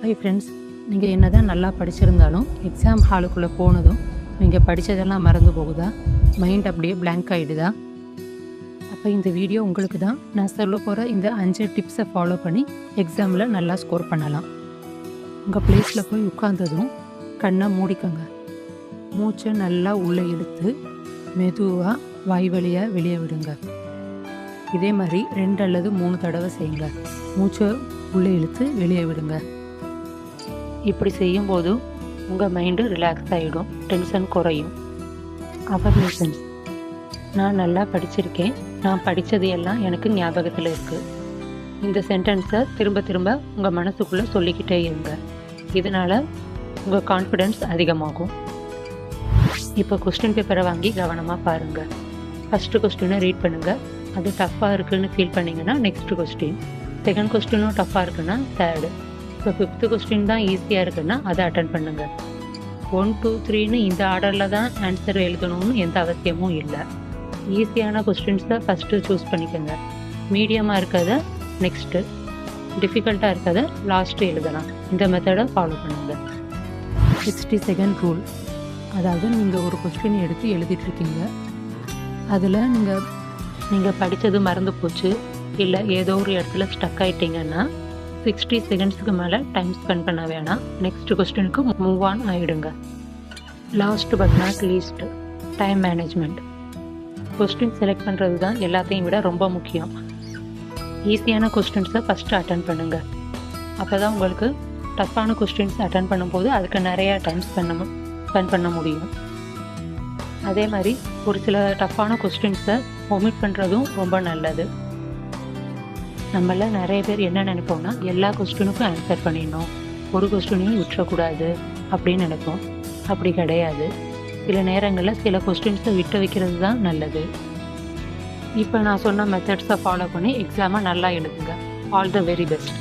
Hi friends, நீங்கள் என்ன தான் நல்லா படிச்சிருந்தாலும் எக்ஸாம் ஹாலுக்குள்ளே போனதும் நீங்கள் படித்ததெல்லாம் மறந்து போகுதா? மைண்ட் அப்படியே blank ஆகிடுதா? அப்போ இந்த வீடியோ உங்களுக்கு தான். நான் சொல்ல போகிற இந்த 5 டிப்ஸை ஃபாலோ பண்ணி எக்ஸாமில் நல்லா ஸ்கோர் பண்ணலாம். உங்கள் பிளேஸில் போய் உட்கார்ந்ததும் கண்ணை மூடிக்கோங்க. மூச்சை நல்லா உள்ளே இழுத்து மெதுவாக வாய் வழியாக வெளியே விடுங்க. இதே மாதிரி 2 அல்லது 3 தடவை செய்யுங்க. மூச்சை உள்ளே இழுத்து வெளியே விடுங்க. இப்படி செய்யும்போது உங்கள் மைண்டு ரிலாக்ஸ் ஆகிடும், டென்ஷன் குறையும். அஃபர்மேஷன்ஸ்: நான் நல்லா படிச்சிருக்கேன், நான் படித்தது எல்லாம் எனக்கு ஞாபகத்தில் இருக்குது. இந்த சென்டென்ஸை திரும்ப திரும்ப உங்கள் மனசுக்குள்ளே சொல்லிக்கிட்டே இருங்க. இதனால் உங்கள் கான்ஃபிடென்ஸ் அதிகமாகும். இப்போ கொஸ்டின் பேப்பரை வாங்கி கவனமாக பாருங்கள். ஃபஸ்ட்டு கொஸ்டினை ரீட் பண்ணுங்கள். அது டஃப்பாக இருக்குதுன்னு ஃபீல் பண்ணிங்கன்னா நெக்ஸ்ட் கொஸ்டின், செகண்ட் கொஸ்டினும் டஃப்பாக இருக்குன்னா தேர்டு, இப்போ 5th கொஸ்டின் தான் ஈஸியாக இருக்குன்னா அதை அட்டன் பண்ணுங்கள். 1, 2, 3ன்னு இந்த ஆர்டரில் தான் ஆன்சர் எழுதணும்னு எந்த அவசியமும் இல்லை. ஈஸியான கொஸ்டின்ஸை ஃபஸ்ட்டு சூஸ் பண்ணிக்கோங்க. மீடியமாக இருக்கிறத நெக்ஸ்ட்டு, டிஃபிகல்ட்டாக இருக்கிறத லாஸ்ட்டு எழுதலாம். இந்த மெத்தடை ஃபாலோ பண்ணுங்கள். 60 செகண்ட் ரூல். அதாவது நீங்கள் ஒரு கொஸ்டின் எடுத்து எழுதிட்டுருக்கீங்க. அதில் நீங்கள் படித்தது மறந்து போச்சு, இல்லை ஏதோ ஒரு இடத்துல ஸ்டக் ஆகிட்டிங்கன்னா 60 செகண்ட்ஸுக்கு மேலே டைம் ஸ்பெண்ட் பண்ண வேணாம். நெக்ஸ்ட் கொஸ்டினுக்கு மூவ் ஆன் ஆகிடுங்க. Last but not least, time management. Question select பண்ணுறது தான் எல்லாத்தையும் விட ரொம்ப முக்கியம். ஈஸியான கொஸ்டின்ஸை ஃபஸ்ட்டு அட்டன் பண்ணுங்கள். அப்போ தான் உங்களுக்கு டஃப்பான கொஸ்டின்ஸ் அட்டன் பண்ணும்போது அதுக்கு நிறையா டைம் ஸ்பெண்ட் பண்ண முடியும். அதே மாதிரி ஒரு சில டஃப்பான கொஸ்டின்ஸை ஒமிட் பண்ணுறதும் ரொம்ப நல்லது. நம்மள நிறைய பேர் என்ன நினைப்போம்னா, எல்லா கொஸ்டினுக்கும் ஆன்சர் பண்ணிடணும், ஒரு கொஸ்டினையும் விட்டுறக்கூடாது அப்படின்னு நினைப்போம். அப்படி கிடையாது. சில நேரங்களில் சில கொஸ்டின்ஸை விட்டு வைக்கிறது தான் நல்லது. இப்போ நான் சொன்ன மெத்தட்ஸை ஃபாலோ பண்ணி எக்ஸாமை நல்லா எழுதுங்க. All the very best.